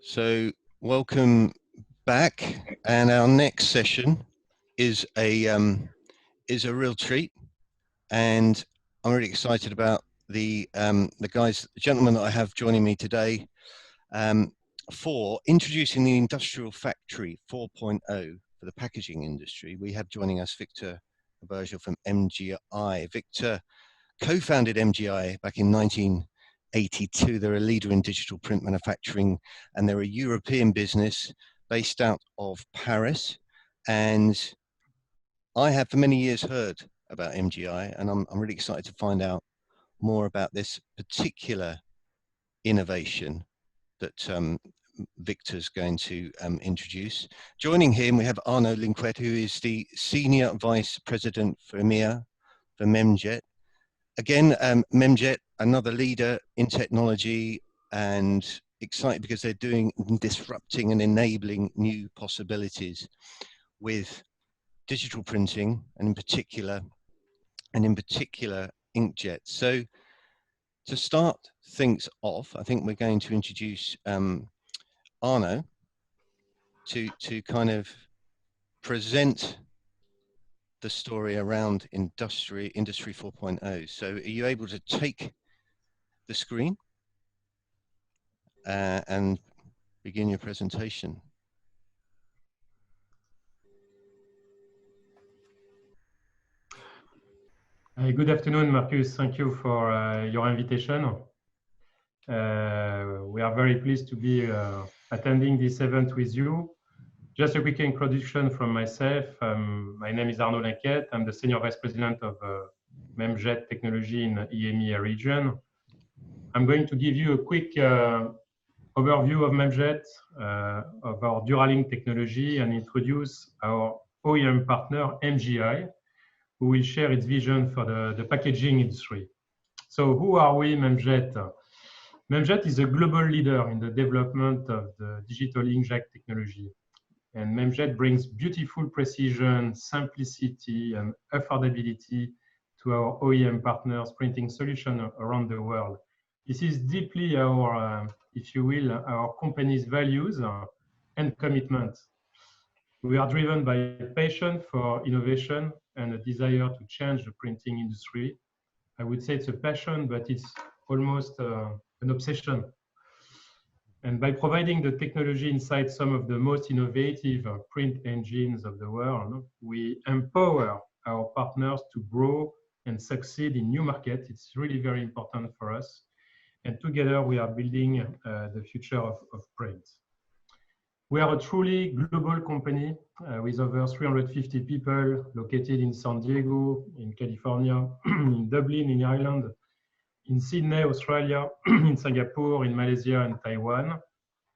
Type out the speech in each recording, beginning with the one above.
So welcome back, and our next session is a real treat, and I'm really excited about the gentlemen that I have joining me today for introducing the Industrial Factory 4.0 for the packaging industry. We have joining us Victor Abergel from MGI. Victor co-founded MGI back in 1982. They're a leader in digital print manufacturing, and they're a European business based out of Paris. And I have for many years heard about MGI, and I'm really excited to find out more about this particular innovation that Victor's going to introduce. Joining him, we have Arnaud Linquette, who is the Senior Vice President for EMEA for Memjet. Again, Memjet, another leader in technology, and excited because they're disrupting and enabling new possibilities with digital printing, and in particular inkjet. So to start things off, I think we're going to introduce Arnaud to kind of present the story around Industry 4.0. So are you able to take the screen and begin your presentation? Good afternoon, Marcus. Thank you for your invitation. We are very pleased to be attending this event with you. Just a quick introduction from myself. My name is Arnaud Linquette. I'm the Senior Vice President of Memjet Technology in the EMEA region. I'm going to give you a quick overview of Memjet, of our Duralink technology, and introduce our OEM partner, MGI, who will share its vision for the packaging industry. So who are we, Memjet? Memjet is a global leader in the development of the digital inkjet technology. And Memjet brings beautiful precision, simplicity, and affordability to our OEM partners printing solutions around the world. This is deeply our, if you will, our company's values and commitment. We are driven by passion for innovation and a desire to change the printing industry. I would say it's a passion, but it's almost an obsession. And by providing the technology inside some of the most innovative print engines of the world, we empower our partners to grow and succeed in new markets. It's really very important for us. And together we are building the future of print. We are a truly global company with over 350 people located in San Diego, in California, in Dublin, in Ireland, in Sydney, Australia, in Singapore, in Malaysia, and Taiwan,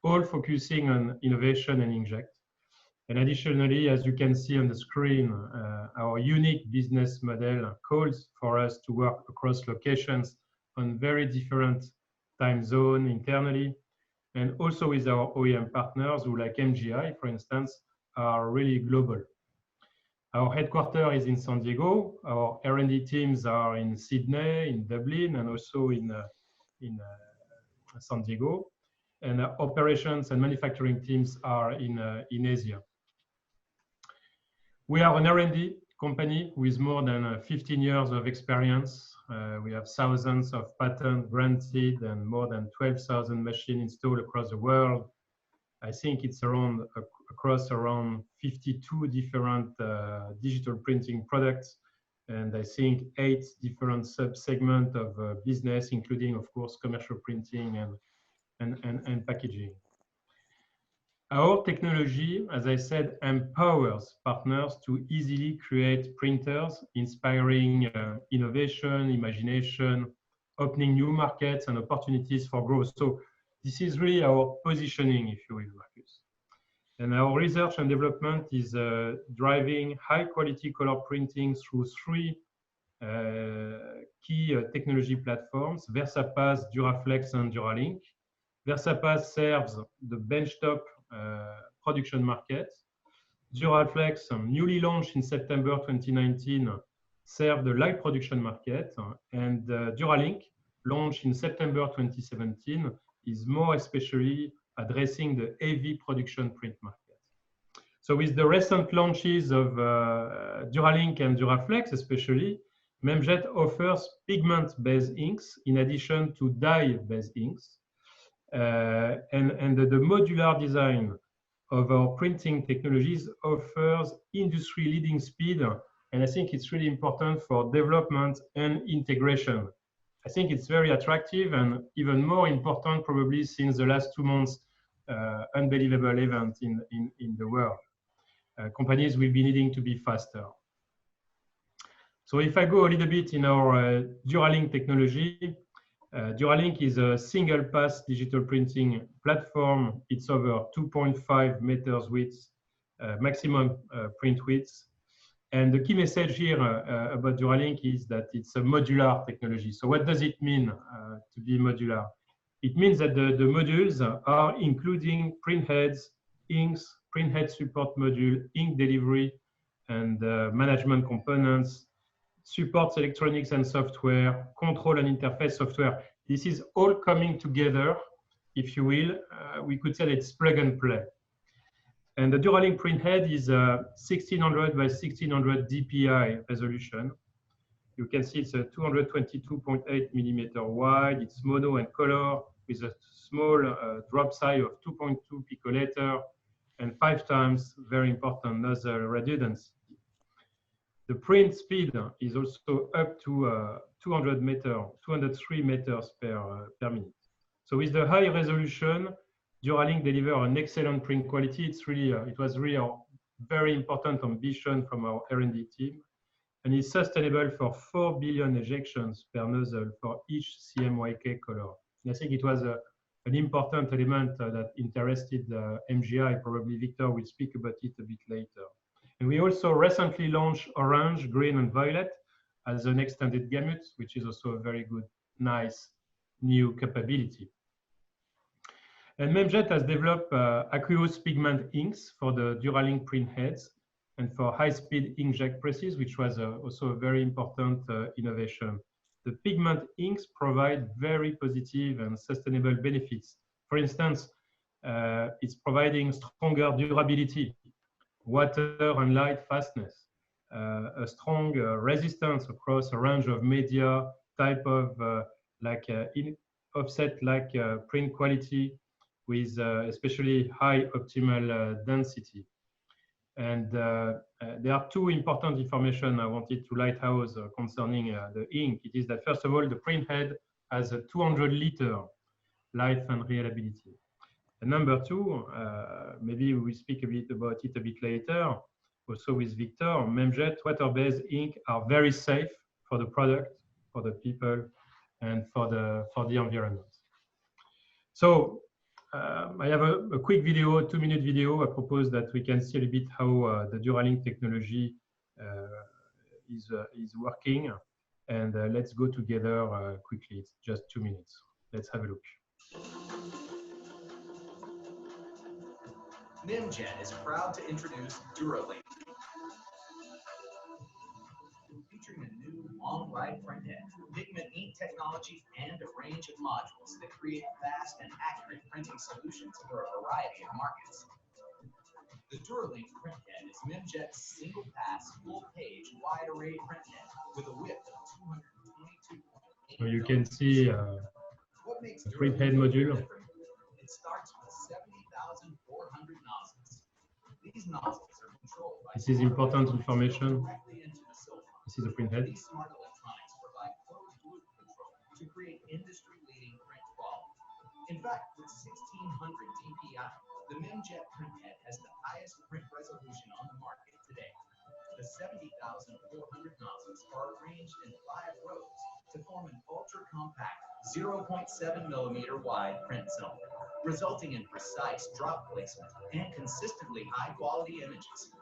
all focusing on innovation and inkjet. And additionally, as you can see on the screen, our unique business model calls for us to work across locations on very different time zones internally, and also with our OEM partners who, like MGI, for instance, are really global. Our headquarters is in San Diego. Our R&D teams are in Sydney, in Dublin, and also in San Diego. And our operations and manufacturing teams are in Asia. We are an R&D company with more than 15 years of experience. We have thousands of patents granted and more than 12,000 machines installed across the world. I think it's across around 52 different digital printing products, and I think 8 different sub-segments of business, including, of course, commercial printing and packaging. Our technology, as I said, empowers partners to easily create printers, inspiring innovation, imagination, opening new markets and opportunities for growth. So this is really our positioning, if you will, Marcus. And our research and development is driving high-quality color printing through 3 key technology platforms: VersaPass, Duraflex, and Duralink. VersaPass serves the benchtop production market. Duraflex, newly launched in September 2019, serves the light production market. And Duralink, launched in September 2017, is more especially addressing the heavy production print market. So with the recent launches of Duralink and Duraflex especially, Memjet offers pigment-based inks in addition to dye-based inks. And the modular design of our printing technologies offers industry-leading speed, and I think it's really important for development and integration. I think it's very attractive and even more important probably since the last 2 months unbelievable event in the world. Companies will be needing to be faster. So if I go a little bit in our Duralink technology, Duralink is a single-pass digital printing platform. It's over 2.5 meters width, maximum print width. And the key message here about Duralink is that it's a modular technology. So what does it mean to be modular? It means that the modules are including print heads, inks, print head support module, ink delivery, and management components, supports electronics and software, control and interface software. This is all coming together, if you will. We could say it's plug and play. And the Duralink print head is 1600 by 1600 dpi resolution. You can see it's a 222.8 millimeter wide. It's mono and color with a small drop size of 2.2 picoliter and 5 times, very important, nozzle redundancy. The print speed is also up to 203 meters per minute. So with the high resolution, Duralink delivers an excellent print quality. It was really a very important ambition from our R&D team, and is sustainable for 4 billion ejections per nozzle for each CMYK color. And I think it was an important element that interested MGI. Probably Victor will speak about it a bit later. And we also recently launched orange, green, and violet as an extended gamut, which is also a very good, nice new capability. And Memjet has developed aqueous pigment inks for the Duralink print heads and for high-speed inkjet presses, which was also a very important innovation. The pigment inks provide very positive and sustainable benefits. For instance, it's providing stronger durability, water and light fastness, a strong resistance across a range of media, type of offset print quality with especially high optimal density. And there are 2 important information I wanted to lighthouse concerning the ink. It is that, first of all, the print head has a 200-liter life and reliability. And number 2, maybe we will speak a bit about it a bit later, also with Victor, Memjet water-based ink are very safe for the product, for the people, and for the environment. So I have a quick video, 2-minute video. I propose that we can see a little bit how the Duralink technology is working. And let's go together quickly. It's just 2 minutes. Let's have a look. Memjet is proud to introduce Duralink, featuring a new long-ride print head, pigment ink technology, and a range of modules that create fast and accurate printing solutions for a variety of markets. The Duralink print head is Memjet's single-pass, full-page, wide-array print head with a width of 222.8. So you can see the print head module. It starts with 70,400 nozzles. These nozzles are controlled by this is important information. This is the print head. These smart electronics provide closed loop control to create industry-leading print quality. In fact, with 1600 dpi, the Memjet print head has the highest print resolution on the market today. The 70,400 nozzles are arranged in 5 rows to form an ultra-compact 0.7 millimeter wide print zone, resulting in precise drop placement and consistently high-quality images.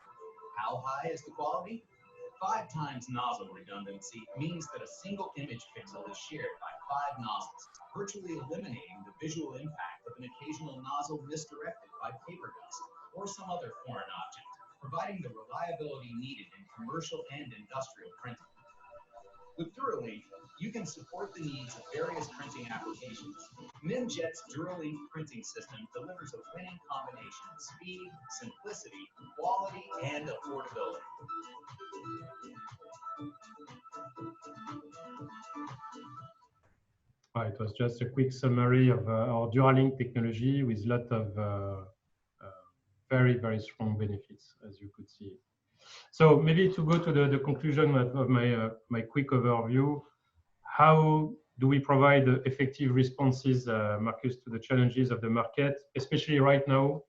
How high is the quality? 5 times nozzle redundancy means that a single image pixel is shared by 5 nozzles, virtually eliminating the visual impact of an occasional nozzle misdirected by paper dust or some other foreign object, providing the reliability needed in commercial and industrial printing. With Duralink, you can support the needs of various printing applications. Memjet's DuraLink printing system delivers a winning combination of speed, simplicity, quality, and affordability. It was just a quick summary of our DuraLink technology with a lot of very, very strong benefits, as you could see. So maybe to go to the conclusion of my quick overview, how do we provide effective responses, Marcus, to the challenges of the market, especially right now?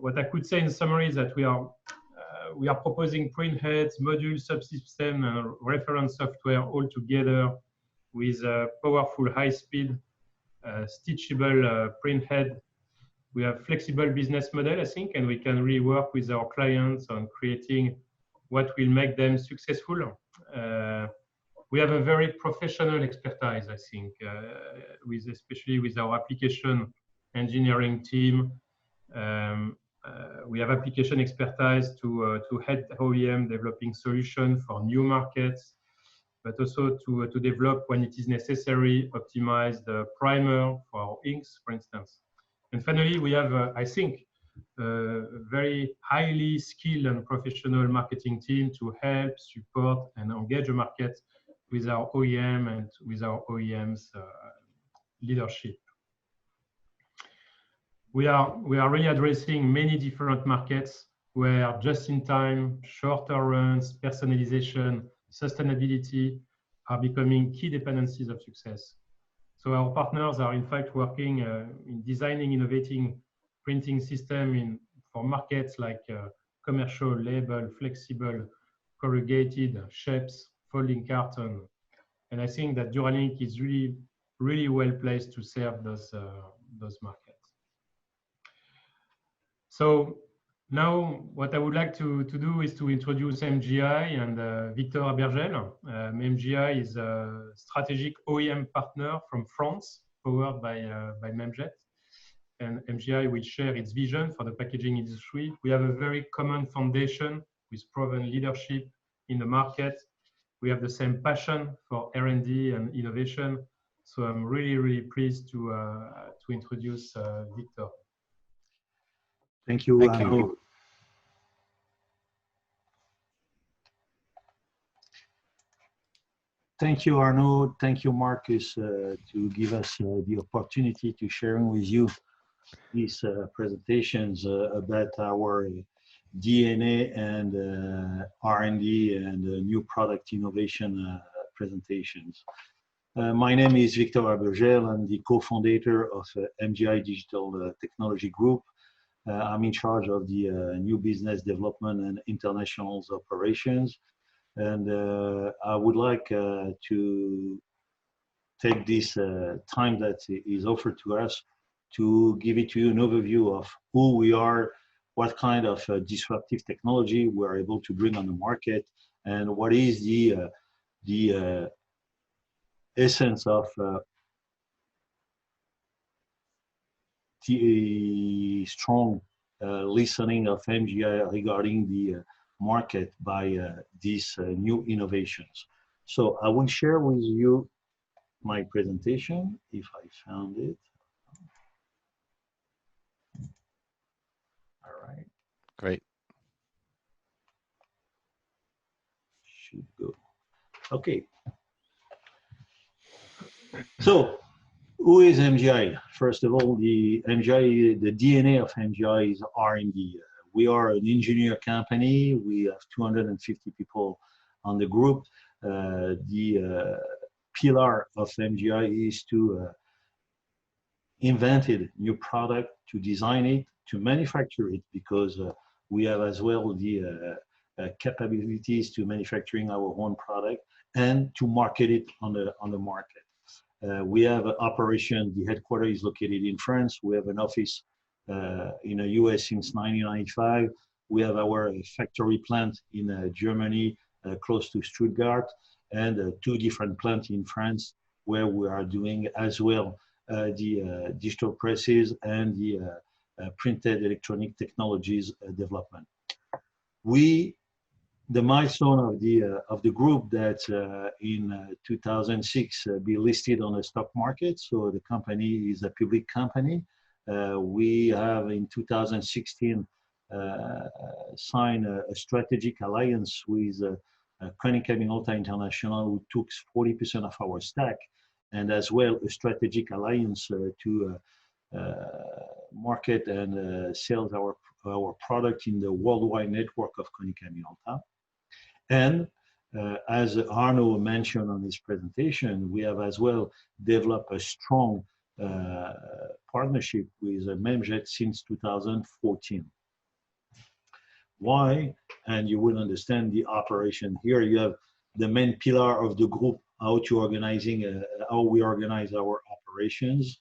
What I could say in summary is that we are proposing print heads, modules, subsystem, and reference software all together with a powerful, high-speed, stitchable print head. We have flexible business model, I think, and we can really work with our clients on creating what will make them successful. We have a very professional expertise, I think, especially with our application engineering team. We have application expertise to help OEM developing solutions for new markets, but also to develop when it is necessary, optimize the primer for our inks, for instance. And finally, we have, I think, a very highly skilled and professional marketing team to help, support, and engage the market with our OEM and with our OEM's leadership. We are really addressing many different markets where just-in-time, shorter runs, personalization, sustainability are becoming key dependencies of success. So our partners are in fact working in designing, innovating printing system for markets like commercial, label, flexible, corrugated, shapes, folding carton. And I think that DuraLink is really, really well placed to serve those markets. So now what I would like to do is to introduce MGI and Victor Abergel. MGI is a strategic OEM partner from France, powered by Memjet. And MGI will share its vision for the packaging industry. We have a very common foundation with proven leadership in the market. We have the same passion for R&D and innovation. So I'm really, really pleased to introduce Victor. Thank you, Arnaud. Thank you, Arnaud. Thank you, Marcus, to give us the opportunity to sharing with you these presentations about our DNA and R&D and new product innovation presentations. My name is Victor Abergel. I'm the co-founder of MGI Digital Technology Group. I'm in charge of the new business development and international operations. And I would like to take this time that is offered to us to give it to you an overview of who we are, what kind of disruptive technology we're able to bring on the market, and what is the essence of the strong listening of MGI regarding the market by these new innovations. So I will share with you my presentation, if I found it. All right. Great. Should go. Okay. So, who is MGI? First of all, the DNA of MGI is R&D. We are an engineer company. We have 250 people on the group. The pillar of MGI is to invent a new product, to design it, to manufacture it, because we have as well the capabilities to manufacturing our own product and to market it on the market. We have an operation, the headquarters is located in France. We have an office in the US since 1995. We have our factory plant in Germany, close to Stuttgart, and 2 different plants in France where we are doing as well the digital presses and the printed electronic technologies development. We the milestone of the group that in 2006 be listed on the stock market. So the company is a public company. We have in 2016 signed a strategic alliance with Konica Minolta International, who took 40% of our stack, and as well a strategic alliance to market and sell our product in the worldwide network of Konica Minolta. And as Arnaud mentioned on his presentation, we have as well developed a strong partnership with Memjet since 2014. Why? And you will understand the operation. Here you have the main pillar of the group, how we organize our operations.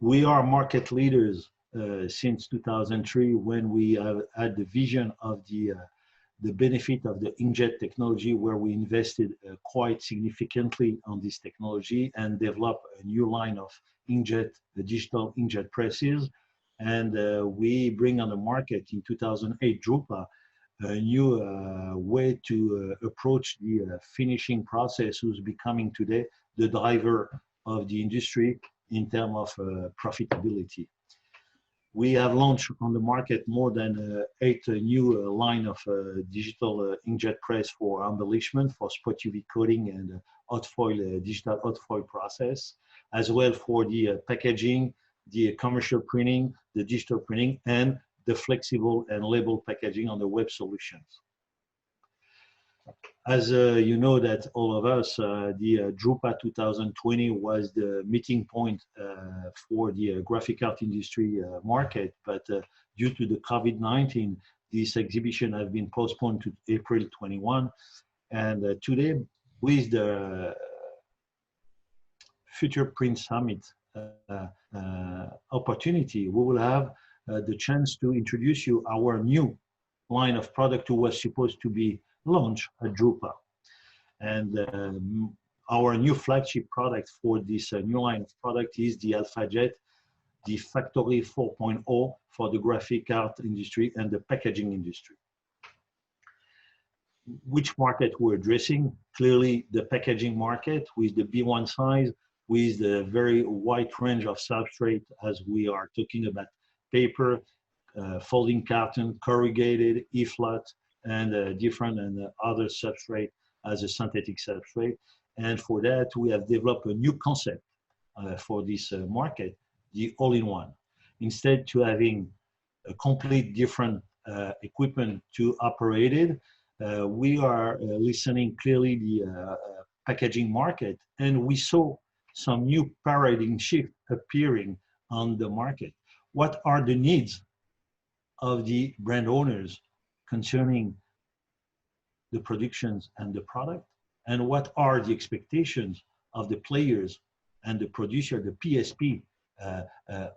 We are market leaders since 2003, when we have had the vision of the benefit of the inkjet technology, where we invested quite significantly on this technology and developed a new line of inkjet, the digital inkjet presses. And we bring on the market in 2008 Drupa, a new way to approach the finishing process, who's becoming today the driver of the industry in terms of profitability. We have launched on the market more than 8 new line of digital inkjet press for embellishment, for spot UV coating and hot foil, digital hot foil process, as well for the packaging, the commercial printing, the digital printing, and the flexible and label packaging on the web solutions. As you know that all of us, the Drupa 2020 was the meeting point for the graphic art industry market, but due to the COVID-19, this exhibition has been postponed to April 21. And today, with the Future Print Summit opportunity, we will have the chance to introduce you our new line of product who was supposed to be launched at Drupa. And our new flagship product for this new line of product is the Alpha Jet, the Factory 4.0 for the graphic art industry and the packaging industry. Which market we're addressing? Clearly the packaging market with the B1 size, with the very wide range of substrate, as we are talking about paper, folding carton, corrugated, E-flat, and different and other substrate as a synthetic substrate. And for that, we have developed a new concept for this market, the all-in-one. Instead to having a complete different equipment to operate it, we are listening clearly the packaging market, and we saw some new paradigm shift appearing on the market. What are the needs of the brand owners concerning the productions and the product, and what are the expectations of the players and the producer, the PSP,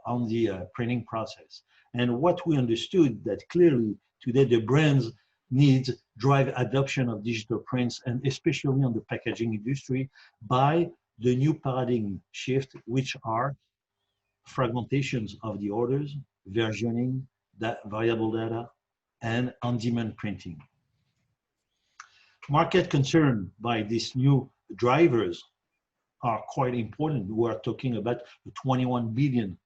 on the printing process? And what we understood that clearly today the brands needs drive adoption of digital prints, and especially on the packaging industry, by the new paradigm shift, which are fragmentations of the orders, versioning, variable data, and on-demand printing. Market concern by these new drivers are quite important. We are talking about the $21 billion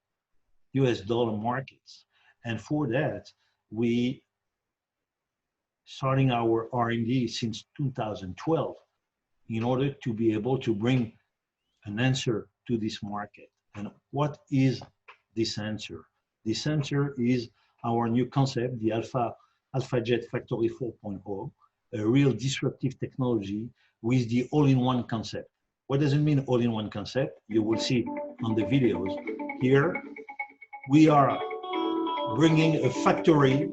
markets. And for that, we starting our R&D since 2012 in order to be able to bring an answer to this market. And what is this answer? This answer is our new concept, the Alpha Jet Factory 4.0, a real disruptive technology with the all-in-one concept. What does it mean, all-in-one concept? You will see on the videos. Here, we are bringing a factory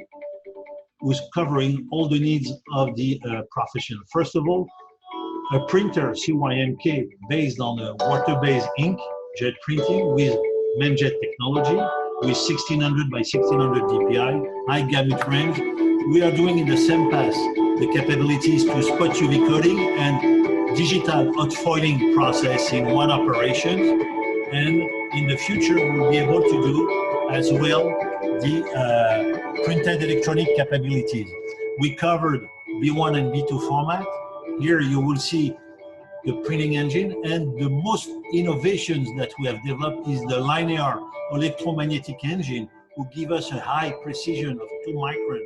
who's covering all the needs of the profession. First of all, a printer, CYMK, based on a water-based ink, jet printing with Memjet technology, with 1600 by 1600 dpi, high gamut range. We are doing in the same path the capabilities to spot UV coating and digital hot foiling process in one operation. And in the future, we'll be able to do as well the printed electronic capabilities. We covered B1 and B2 format. Here you will see the printing engine, and the most innovations that we have developed is the linear electromagnetic engine, who give us a high precision of 2 micron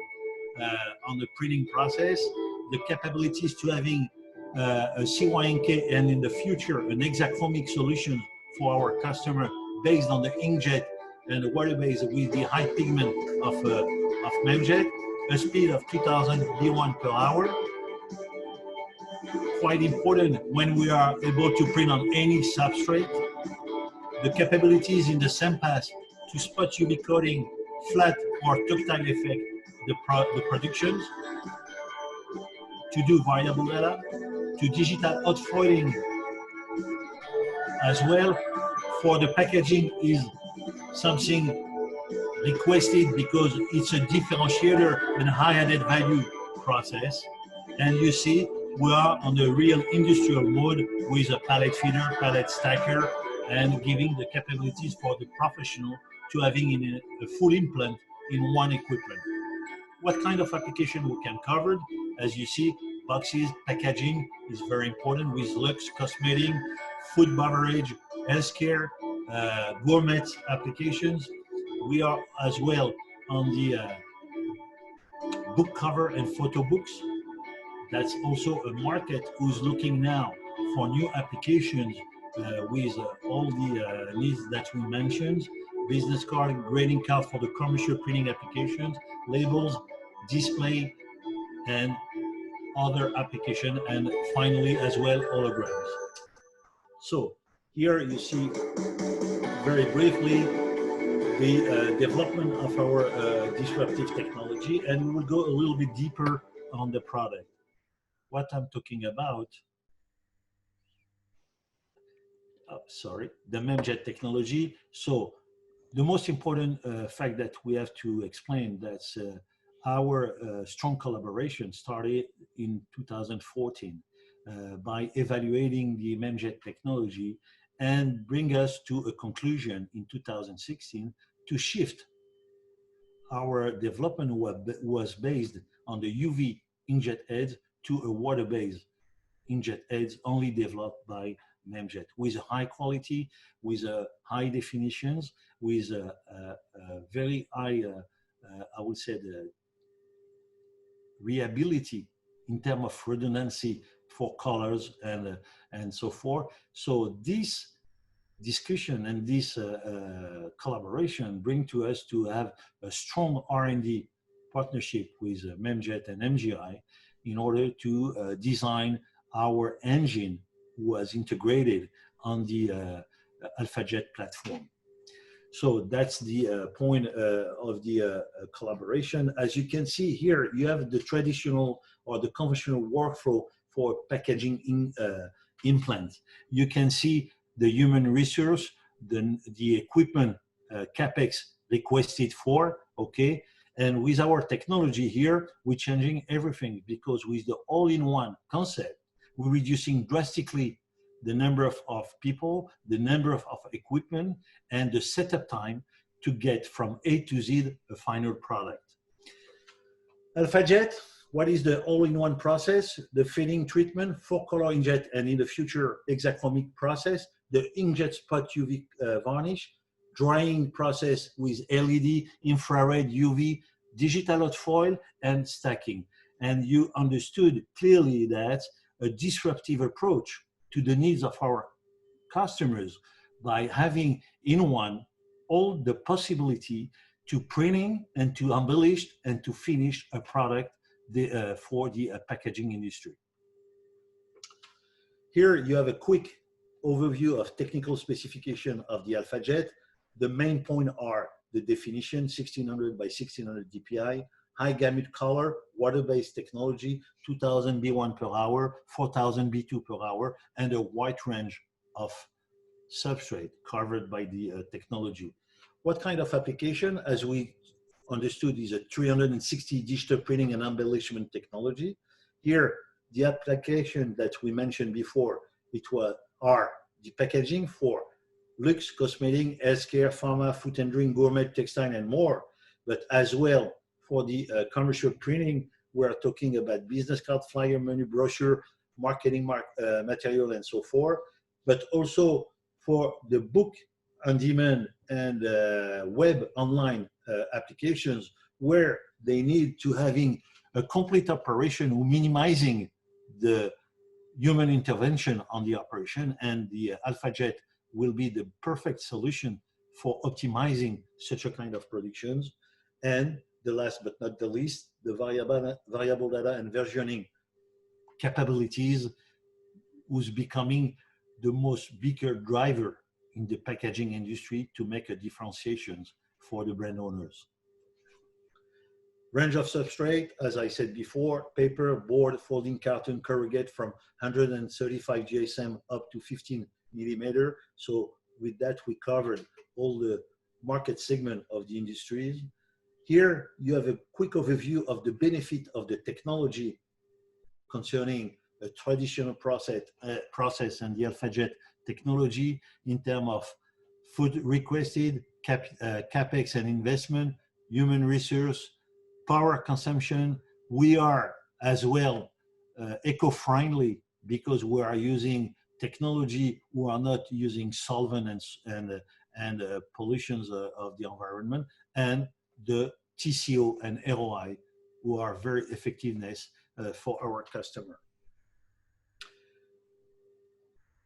on the printing process, the capabilities to having a CYNK and in the future an hexachromic solution for our customer based on the inkjet and the water-based with the high pigment of Memjet, a speed of 2000 B1 per hour. Quite important when we are able to print on any substrate. The capabilities in the same pass to spot UV coating, flat or tactile effect, the productions, to do variable data, to digital hot foiling as well. For the packaging is something requested because it's a differentiator and high added value process. And you see, we are on the real industrial mode with a pallet feeder, pallet stacker, and giving the capabilities for the professional to having in a full implant in one equipment. What kind of application we can cover? As you see, boxes, packaging is very important with luxe, cosmetic, food, beverage, healthcare, gourmet applications. We are as well on the book cover and photo books. That's also a market who's looking now for new applications with all the needs that we mentioned. Business card, grading card for the commercial printing applications, labels, display, and other application, and finally as well holograms. So here you see very briefly the development of our disruptive technology, and we will go a little bit deeper on the product. What I'm talking about, the Memjet technology. So the most important fact that we have to explain, that's our strong collaboration started in 2014 by evaluating the Memjet technology and bring us to a conclusion in 2016 to shift our development was based on the UV inkjet heads to a water-based inkjet heads only developed by Memjet with a high quality, with a high definitions, with a very high, I would say, the reliability in terms of redundancy for colors and so forth. So this discussion and this collaboration bring to us to have a strong R&D partnership with Memjet and MGI in order to design our engine was integrated on the Alpha Jet platform. So that's the point of the collaboration. As you can see here, you have the traditional or the conventional workflow for packaging implants. You can see the human resource, the equipment CapEx requested for, okay? And with our technology here, we're changing everything because with the all-in-one concept, we're reducing drastically the number of people, the number of equipment, and the setup time to get from A to Z a final product. Alpha Jet, what is the all-in-one process? The filling treatment, 4-color inkjet, and in the future, hexachromic process, the inkjet spot UV varnish, drying process with LED, infrared, UV, digital hot foil, and stacking. And you understood clearly that a disruptive approach to the needs of our customers by having in one all the possibility to printing and to embellish and to finish a product for the packaging industry. Here you have a quick overview of technical specification of the Alpha Jet. The main point are the definition, 1600 by 1600 dpi, high gamut color, water-based technology, 2000 B1 per hour, 4000 B2 per hour, and a wide range of substrate covered by the technology. What kind of application? As we understood, is a 360 digital printing and embellishment technology. Here, the application that we mentioned before, are the packaging for luxe, cosmetic, healthcare, pharma, food and drink, gourmet, textile, and more. but as well for the commercial printing, we are talking about business card, flyer, menu, brochure, marketing material, and so forth, but also for the book on demand and web online applications, where they need to having a complete operation, minimizing the human intervention on the operation, and the Alpha Jet will be the perfect solution for optimizing such a kind of productions. And the last but not the least, the variable data and versioning capabilities, who's becoming the most bigger driver in the packaging industry to make a differentiation for the brand owners. Range of substrate, as I said before, paper, board, folding carton, corrugate from 135 GSM up to 15 millimeter. So with that, we covered all the market segment of the industries. Here, you have a quick overview of the benefit of the technology concerning a traditional process and the Alpha Jet technology in terms of food requested, capex and investment, human resource, power consumption. We are as well eco-friendly because we are using technology. We are not using solvent and pollutions of the environment, and the TCO and ROI, who are very effectiveness for our customer.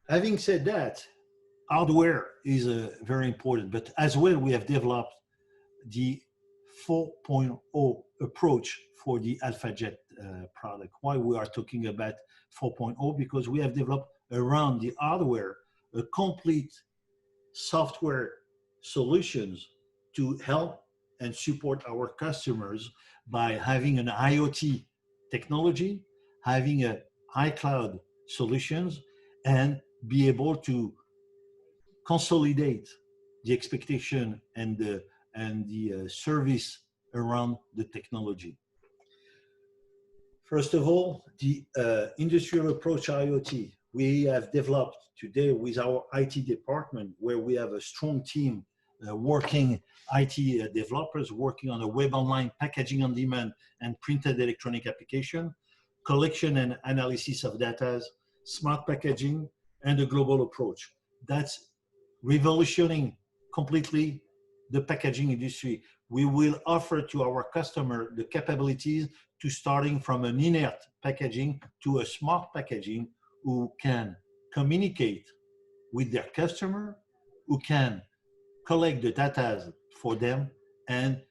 Having said that, hardware is very important, but as well we have developed the 4.0 approach for the Alpha Jet product. Why we are talking about 4.0? Because we have developed around the hardware a complete software solutions to help and support our customers by having an IoT technology, having a iCloud solutions, and be able to consolidate the expectation and the service around the technology. First of all, the industrial approach IoT. We have developed today with our IT department, where we have a strong team working, IT developers working on a web online, packaging on demand, and printed electronic application, collection and analysis of data, smart packaging, and a global approach. That's revolutioning completely the packaging industry. We will offer to our customer the capabilities to starting from an inert packaging to a smart packaging, who can communicate with their customer, who can collect the data for them, and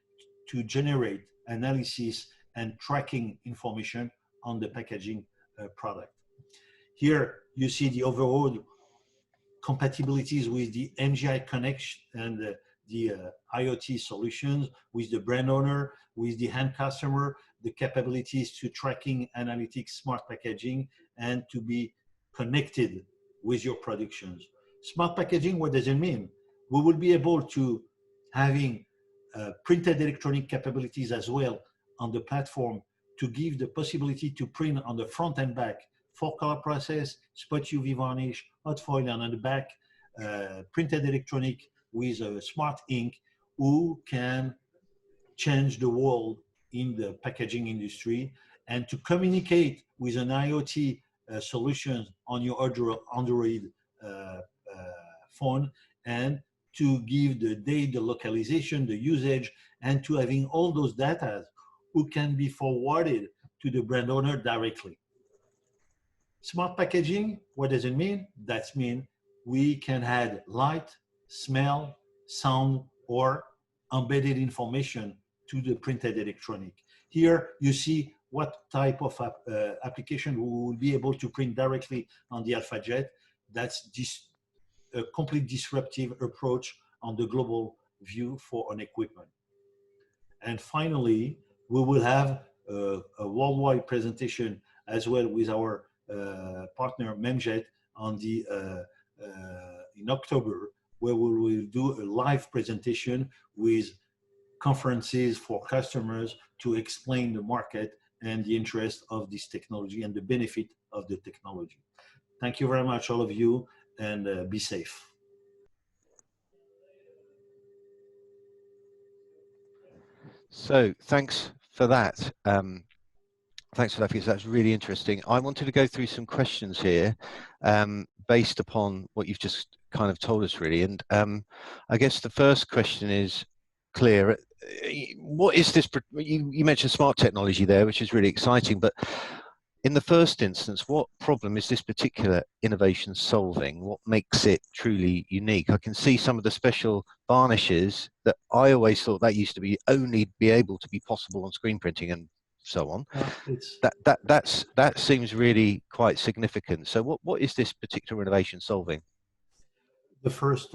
to generate analysis and tracking information on the packaging product. Here you see the overall compatibilities with the MGI connection and the IoT solutions with the brand owner, with the end customer, the capabilities to tracking, analytics, smart packaging, and to be connected with your productions. Smart packaging, what does it mean? We will be able to having printed electronic capabilities as well on the platform to give the possibility to print on the front and back, 4-color process, spot UV varnish, hot foil, and on the back, printed electronic with a smart ink, who can change the world in the packaging industry, and to communicate with an IoT solution on your Android phone, and to give the date, the localization, the usage, and to having all those data who can be forwarded to the brand owner directly. Smart packaging, what does it mean? That means we can add light, smell, sound, or embedded information to the printed electronic. Here you see what type of application we will be able to print directly on the Alpha Jet. That's a complete disruptive approach on the global view for an equipment. And finally, we will have a worldwide presentation as well with our partner Memjet on the in October, where we will do a live presentation with conferences for customers to explain the market and the interest of this technology and the benefit of the technology. Thank you very much, all of you, and be safe. So thanks for that. Thanks for that, because that's really interesting. I wanted to go through some questions here based upon what you've just kind of told us, really. And I guess the first question is clear. What is this? You mentioned smart technology there, which is really exciting. But in the first instance, what problem is this particular innovation solving? What makes it truly unique? I can see some of the special varnishes that I always thought that used to be only be able to be possible on screen printing and so on. That seems really quite significant. So what is this particular innovation solving? The first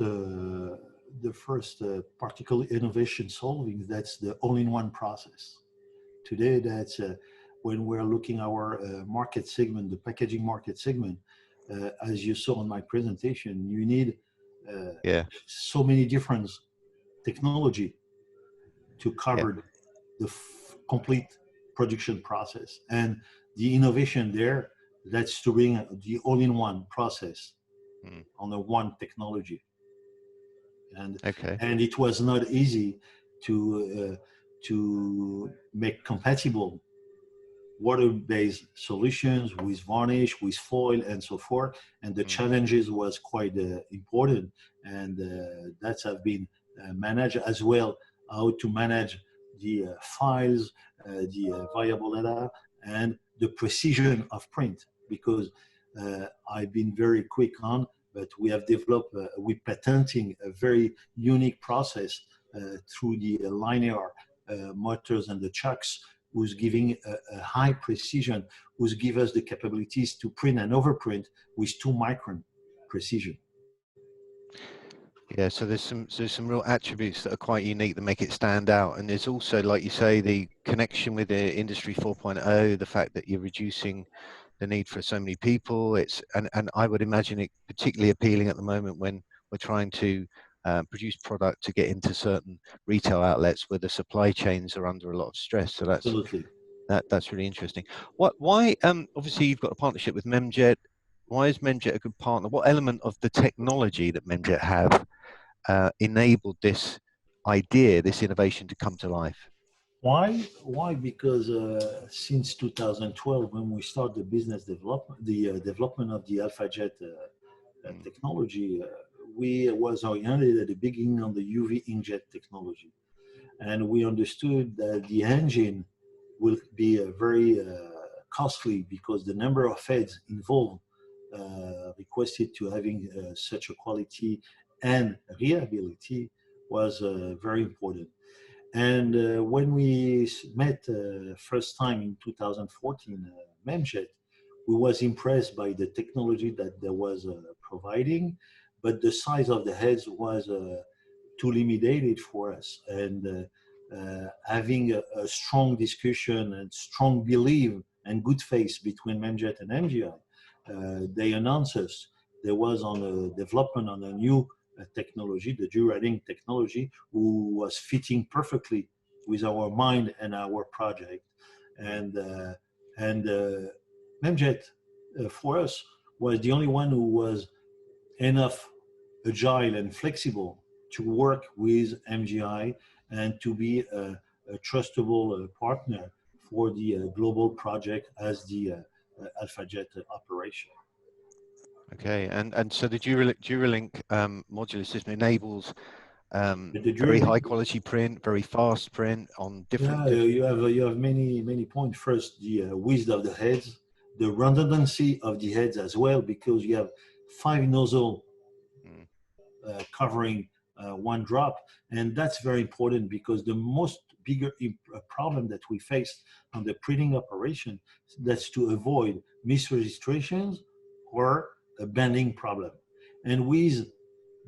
particular innovation solving, that's the all-in-one process. Today, that's when we're looking our market segment, the packaging market segment. As you saw in my presentation, you need so many different technology to cover the complete production process. And the innovation there, that's to bring the all-in-one process on the one technology. And it was not easy to make compatible water-based solutions with varnish, with foil, and so forth. And the challenges was quite important, and that's have been managed as well. How to manage the files, the variable data, and the precision of print. Because I've been very quick on, but we have developed, we're patenting a very unique process through the linear motors and the chucks, who's giving a high precision, who's give us the capabilities to print and overprint with 2 micron precision. Yeah, so there's some real attributes that are quite unique that make it stand out, and there's also, like you say, the connection with the Industry 4.0, the fact that you're reducing the need for so many people. And I would imagine it particularly appealing at the moment when we're trying to produce product to get into certain retail outlets where the supply chains are under a lot of stress. So that's absolutely that's really interesting. Why obviously you've got a partnership with Memjet. Why is Memjet a good partner? What element of the technology that Memjet have enabled this idea, this innovation to come to life? Why? Because since 2012, when we started the business development, the development of the Alpha Jet technology, we was oriented at the beginning on the UV inkjet technology, and we understood that the engine will be very costly because the number of heads involved requested to having such a quality and reliability was very important. And when we met first time in 2014, Memjet, we was impressed by the technology that they was providing, but the size of the heads was too limited for us. And having a strong discussion and strong belief and good faith between Memjet and MGI, they announced us there was on a development on a new technology, the Duraling technology, who was fitting perfectly with our mind and our project. And Memjet, for us, was the only one who was enough agile and flexible to work with MGI and to be a trustable partner for the global project as the Alpha Jet operation. Okay, and so the Duralink modular system enables very high quality print, very fast print on different. Yeah, you have many points. First, the width of the heads, the redundancy of the heads as well, because you have 5 nozzles covering 1 drop, and that's very important because the most bigger problem that we face on the printing operation, that's to avoid misregistrations or a bending problem. And with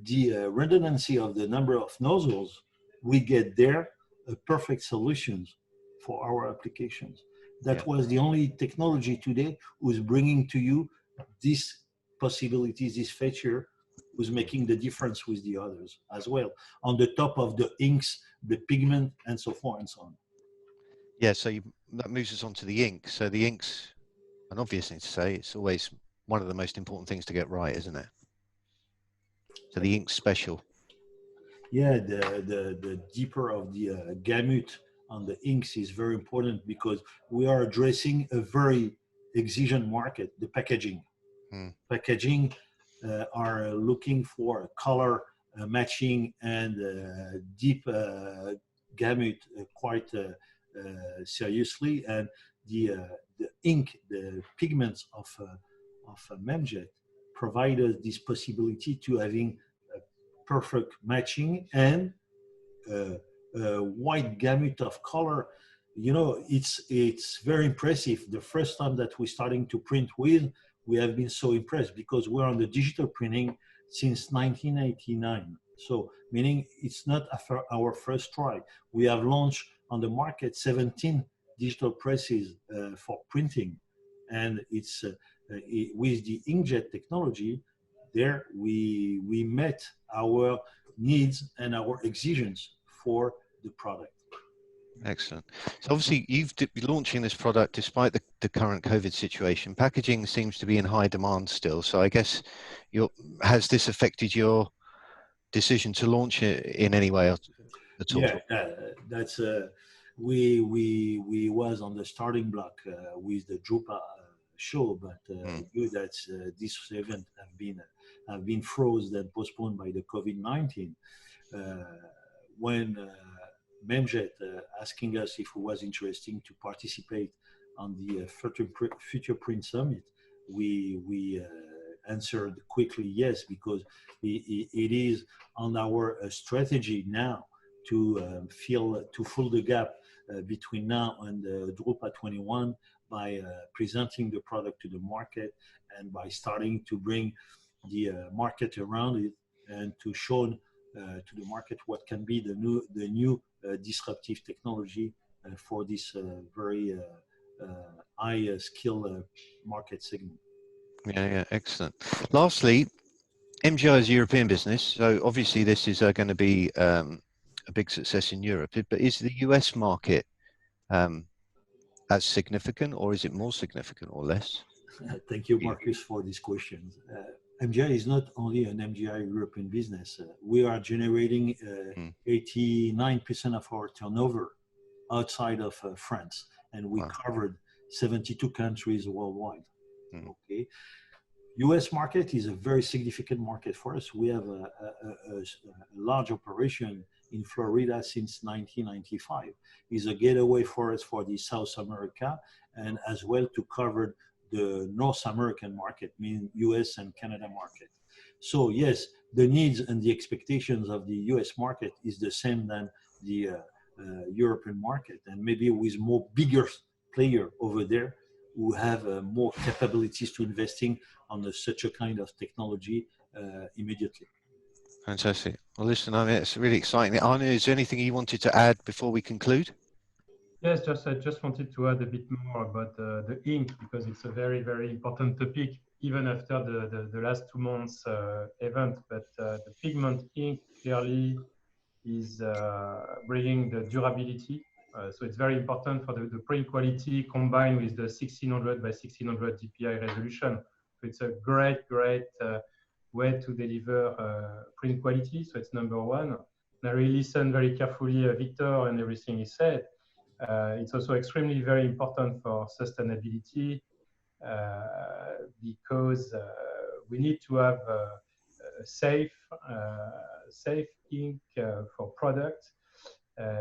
the redundancy of the number of nozzles, we get there a perfect solutions for our applications. That was the only technology today who's bringing to you these possibilities, this feature, who's making the difference with the others as well, on the top of the inks, the pigment, and so forth and so on. Yeah, so that moves us on to the ink. So the ink's an obvious thing to say. It's always one of the most important things to get right, isn't it? So the ink's special. Yeah, the deeper of the gamut on the inks is very important because we are addressing a very exigent market, the packaging. Packaging are looking for color matching and deep gamut quite seriously, and the ink, the pigments of Memjet provide us this possibility to having a perfect matching and a wide gamut of color. You know, it's very impressive. The first time that we're starting to print with, we have been so impressed because we're on the digital printing since 1989. So meaning it's not our first try. We have launched on the market 17 digital presses for printing, and it's with the inkjet technology. There we met our needs and our exigencies for the product. Excellent. So obviously you've been launching this product despite the current COVID situation. Packaging seems to be in high demand still. So I guess has this affected your decision to launch it in any way at all? Yeah, that's we was on the starting block with the Drupa show, but due that this event have been frozen and postponed by the COVID-19. When Memjet asking us if it was interesting to participate on the Future Print Summit, we answered quickly yes, because it is on our strategy now to fill the gap between now and Drupa 21 by presenting the product to the market and by starting to bring the market around it and to show to the market what can be the new disruptive technology for this very high skill market segment. Yeah, excellent. Lastly, MGI is a European business, so obviously this is going to be a big success in Europe. But is the US market as significant, or is it more significant or less? Thank you, Marcus, for these questions. MGI is not only an MGI European business. We are generating 89% of our turnover outside of France, and we covered 72 countries worldwide. Okay. US market is a very significant market for us. We have a large operation in Florida since 1995. It's a gateway for us for the South America and as well to cover the North American market, meaning US and Canada market. So yes, the needs and the expectations of the US market is the same than the European market, and maybe with more bigger player over there who have more capabilities to investing on such a kind of technology immediately. Fantastic. Well, listen, I mean, it's really exciting. Arnaud, is there anything you wanted to add before we conclude? Yes, I just wanted to add a bit more about the ink, because it's a very, very important topic, even after the last 2 months event. But the pigment ink clearly is bringing the durability. So it's very important for the print quality combined with the 1600 by 1600 DPI resolution. So it's a great way to deliver print quality. So it's number one. And I really listened very carefully, Victor, and everything he said. It's also extremely very important for sustainability because we need to have a safe ink for products.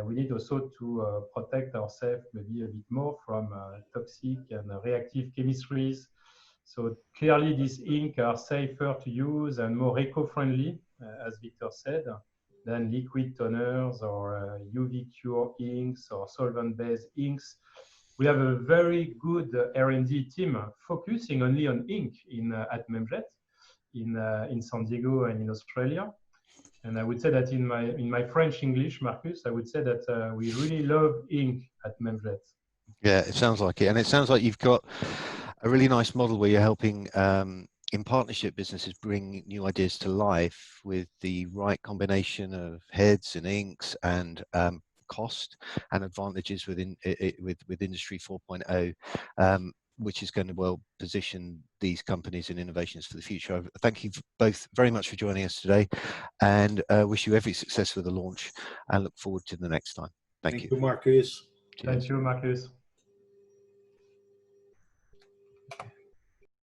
We need also to protect ourselves maybe a bit more from toxic and reactive chemistries. So clearly these ink are safer to use and more eco-friendly, as Victor said, than liquid toners or UV cure inks or solvent-based inks. We have a very good R&D team focusing only on ink at Memjet in San Diego and in Australia. And I would say that in my French English, Marcus, I would say that we really love ink at Memjet. Yeah, it sounds like it. And it sounds like you've got a really nice model where you're helping in partnership businesses bring new ideas to life with the right combination of heads and inks and cost and advantages with Industry 4.0, which is going to well position these companies and innovations for the future. Thank you both very much for joining us today, and wish you every success with the launch and look forward to the next time. Thank you. Marcus. Thank you, Marcus.